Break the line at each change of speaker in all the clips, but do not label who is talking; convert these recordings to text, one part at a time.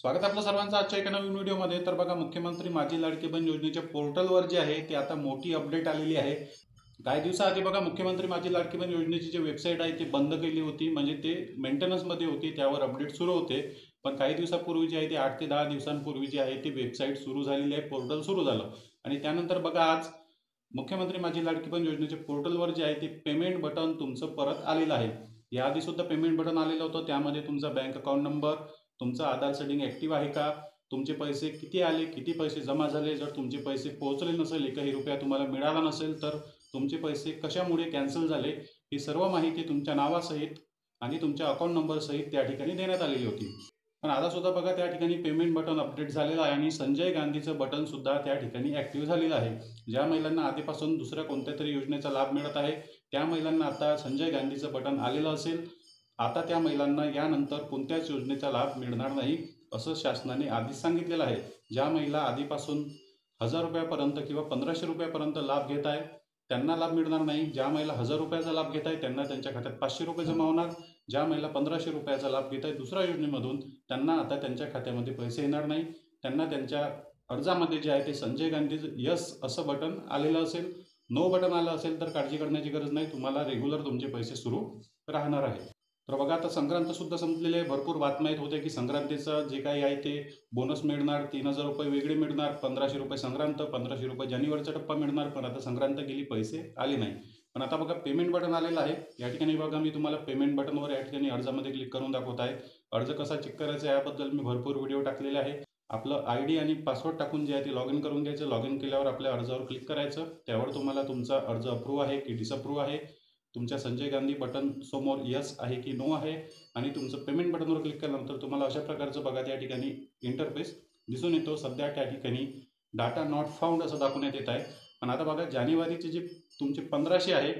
स्वागत आहे आपलं सर्वांचं आजच्या एका नवीन व्हिडिओमध्ये। तर बघा, मुख्यमंत्री माझी लाडकी बहीण योजनेच्या पोर्टलवर जे आहे ते आता मोठी अपडेट आलेली आहे। काही दिवसाआधी बघा, मुख्यमंत्री माझी लाडकी बहीण योजनेची जी वेबसाईट आहे ती बंद केली होती, म्हणजे ते मेंटेनन्समध्ये होती, त्यावर अपडेट सुरू होते। पण काही दिवसापूर्वी जे आहे ते 8 ते 10 दिवसांपूर्वी जे आहे ती वेबसाईट सुरू झालेली आहे, पोर्टल सुरू झालं। आणि त्यानंतर बघा, आज मुख्यमंत्री माझी लाडकी बहीण योजनेच्या पोर्टलवर जे आहे ते पेमेंट बटन तुमचं परत आलेलं आहे। याआधी सुद्धा पेमेंट बटन आलेलं होतं, त्यामध्ये तुमचा बँक अकाउंट नंबर, तुमचं आधार सेटिंग ॲक्टिव्ह आहे का, तुमचे पैसे किती आले, किती पैसे जमा झाले, जर तुमचे पैसे पोहोचले नसेल, एकही रुपया तुम्हाला मिळाला नसेल, तर तुमचे पैसे कशामुळे कॅन्सल झाले, ही सर्व माहिती तुमच्या नावासहित आणि तुमच्या अकाउंट नंबरसहित त्या ठिकाणी देण्यात आलेली होती। पण आता सुद्धा बघा, त्या ठिकाणी पेमेंट बटन अपडेट झालेलं आहे आणि संजय गांधीचं बटन सुद्धा त्या ठिकाणी ॲक्टिव्ह झालेलं आहे। ज्या महिलांना आधीपासून दुसऱ्या कोणत्या तरी योजनेचा लाभ मिळत आहे, त्या महिलांना आता संजय गांधीचं बटन आलेलं असेल। आता त्या महिलांना यानंतर कोणत्याच योजनेचा लाभ मिळणार नाही, असं शासनाने आधीच सांगितलेलं आहे। ज्या महिला आधीपासून 1000 रुपयापर्यंत किंवा 1500 रुपयापर्यंत लाभ घेत आहे त्यांना लाभ मिळणार नाही। ज्या महिला 1000 रुपयाचा लाभ घेत आहे त्यांना त्यांच्या खात्यात 500 रुपये जमा होणार। ज्या महिला 1500 रुपयाचा लाभ घेत आहे दुसऱ्या योजनेमधून, त्यांना आता त्यांच्या खात्यामध्ये पैसे येणार नाही। त्यांना त्यांच्या अर्जामध्ये जे आहे ते संजय गांधीचं यस असं बटन आलेलं असेल। नो बटन आलं असेल तर काळजी करण्याची गरज नाही, तुम्हाला रेग्युलर तुमचे पैसे सुरू राहणार आहे। तर बघा, आता संक्रांत सुद्धा संपलेली आहे। भरपूर बातम्या येत होत्या की संक्रांतीचं जे काही आहे ते बोनस मिळणार, 3000 रुपये वेगळे मिळणार, 1500 रुपये संक्रांत, 1500 रुपये जानेवारीचा टप्पा मिळणार। पण आता संक्रांत गेली, पैसे आले नाही। पण आता बघा, पेमेंट बटन आलेलं आहे। या ठिकाणी बघा, मी तुम्हाला पेमेंट बटनवर या ठिकाणी अर्जामध्ये क्लिक करून दाखवत आहे। अर्ज कसा चेक करायचा याबद्दल मी भरपूर व्हिडिओ टाकलेले आहे। आपलं ID आणि पासवर्ड टाकून जे आहे ते लॉग इन करून घ्यायचं। लॉग इन केल्यावर आपल्या अर्जावर क्लिक करायचं, त्यावर तुम्हाला तुमचा अर्ज अप्रूव्ह आहे की डिसअप्रूव्ह आहे, तुमच्या संजय गांधी बटन समोर यस आहे की नो आहे, आणि तुमचं पेमेंट बटनवर क्लिक केल्यानंतर तुम्हाला अशा प्रकारचं बघा त्या ठिकाणी इंटरफेस दिसून येतो। सध्या त्या ठिकाणी डाटा नॉट फाउंड असं दाखवण्यात येत आहे। पण आता बघा, जानेवारीचे जे तुमचे 1500 आहे,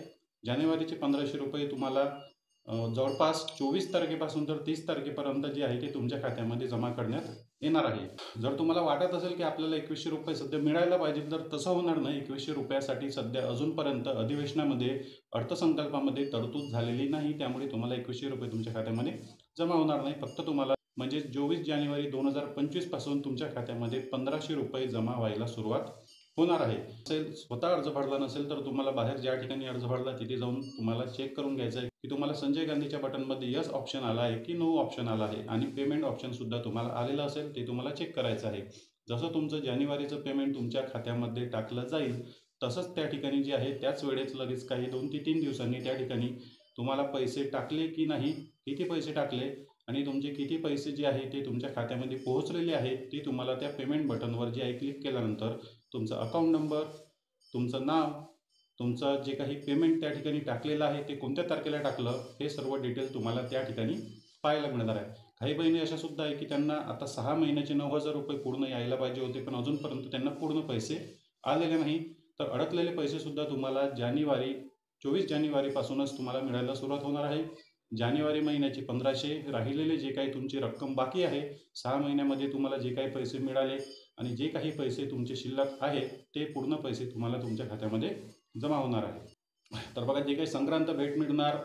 जानेवारीचे 1500 रुपये तुम्हाला जवळपास 24 तारखेपासून तर 30 तारखेपर्यंत जे आहे ते तुमच्या खात्यामध्ये जमा करण्यात येणार आहे। जर तुम्हाला वाटत असेल की आपल्याला 2100 रुपये सध्या मिळायला पाहिजे, तर तसं होणार नाही। 2100 रुपयासाठी सध्या अजूनपर्यंत अधिवेशनामध्ये, अर्थसंकल्पामध्ये तरतूद झालेली नाही, त्यामुळे तुम्हाला 2100 रुपये तुमच्या खात्यामध्ये जमा होणार नाही। फक्त तुम्हाला म्हणजे 24 जानेवारी 2025 पासून तुमच्या खात्यामध्ये 1500 रुपये जमा व्हायला सुरुवात होणार आहे। स्वतः अर्ज भरला नसेल तर तुम्हाला बाहेर ज्या ठिकाणी अर्ज भरला तिथे जाऊन तुम्हाला चेक करून घ्यायचं आहे की तुम्हाला संजय गांधीच्या बटनमध्ये यस ऑप्शन आला आहे की नो ऑप्शन आला आहे, आणि पेमेंट ऑप्शन सुद्धा तुम्हाला आलेलं असेल ते तुम्हाला चेक करायचं आहे। जसं तुमचं जानेवारीचं पेमेंट तुमच्या खात्यामध्ये टाकलं जाईल, तसंच त्या ठिकाणी जे आहे त्याच वेळेस लगेच काही 2 ते 3 दिवसांनी त्या ठिकाणी तुम्हाला पैसे टाकले की नाही, किती पैसे टाकले आणि तुमचे किती पैसे जे आहे ते तुमच्या खात्यामध्ये पोहोचलेले आहे, ते तुम्हाला त्या पेमेंट बटनवर जे आहे क्लिक केल्यानंतर तुमचा अकाउंट नंबर, तुमचं नाव, तुमचं जे काही पेमेंट त्या ठिकाणी टाकलेलं आहे ते कोणत्या तारखेला टाकलं, हे सर्व डिटेल तुम्हाला त्या ठिकाणी पाहायला मिळणार आहे। काही बहिणी अशा सुद्धा आहे की त्यांना आता 6 महिन्याचे 9000 रुपये पूर्ण यायला पाहिजे होते, पण अजूनपर्यंत त्यांना पूर्ण पैसे आलेले नाही। तर अडकलेले पैसे सुद्धा तुम्हाला 24 जानेवारीपासूनच तुम्हाला मिळायला सुरुवात होणार आहे। जानेवारी महिन्याचे 1500, राहिलेले जे काही तुमची रक्कम बाकी आहे, 6 महिन्यामध्ये तुम्हाला जे काही पैसे मिळाले आणि जे काही पैसे तुमचे शिल्लक आहे ते पूर्ण पैसे तुम्हाला तुमच्या खात्यामध्ये जमा होणार आहे। तर बघा, जे काही संक्रांत भेट मिळणार,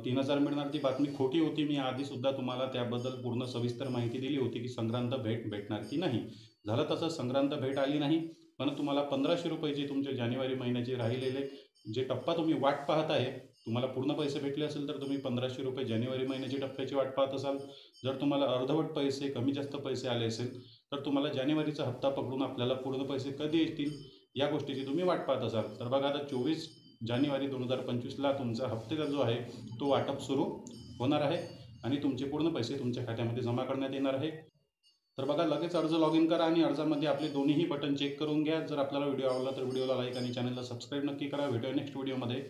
3000 मिळणार, ती बातमी खोटी होती। मी आधीसुद्धा तुम्हाला त्याबद्दल पूर्ण सविस्तर माहिती दिली होती की संक्रांत भेट भेटणार की नाही। झालं तसं, संक्रांत भेट आली नाही, पण तुम्हाला 1500 रुपये जे तुमचे जानेवारी महिन्याचे राहिलेले जे टप्पा तुम्ही वाट पाहत आहे, तुम्हाला पूर्ण पैसे भेटले असेल तर तुम्ही 1500 रुपये जानेवारी महिन्याची टप्प्याची वाट पाहत असाल। जर तुम्हाला अर्धवट पैसे, कमी जास्त पैसे आले असेल तर तुम्हाला जानेवारीचा हप्ता पकडून आपल्याला पूर्ण पैसे कधी येतील या गोष्टीची तुम्ही वाट पाहत असाल। तर बघा, आता 24 जानेवारी 2025ला तुमचा हप्त्याचा जो आहे तो वाटप सुरू होणार आहे आणि तुमचे पूर्ण पैसे तुमच्या खात्यामध्ये जमा करण्यात येणार आहे। तर बघा, लगेच अर्ज लॉग इन करा आणि अर्जामध्ये आपले दोन्हीही बटन चेक करून घ्या। जर आपल्याला व्हिडिओ आवडला तर व्हिडिओला लाईक आणि चॅनलला सबस्क्राईब नक्की करा। भेटूया नेक्स्ट व्हिडिओमध्ये।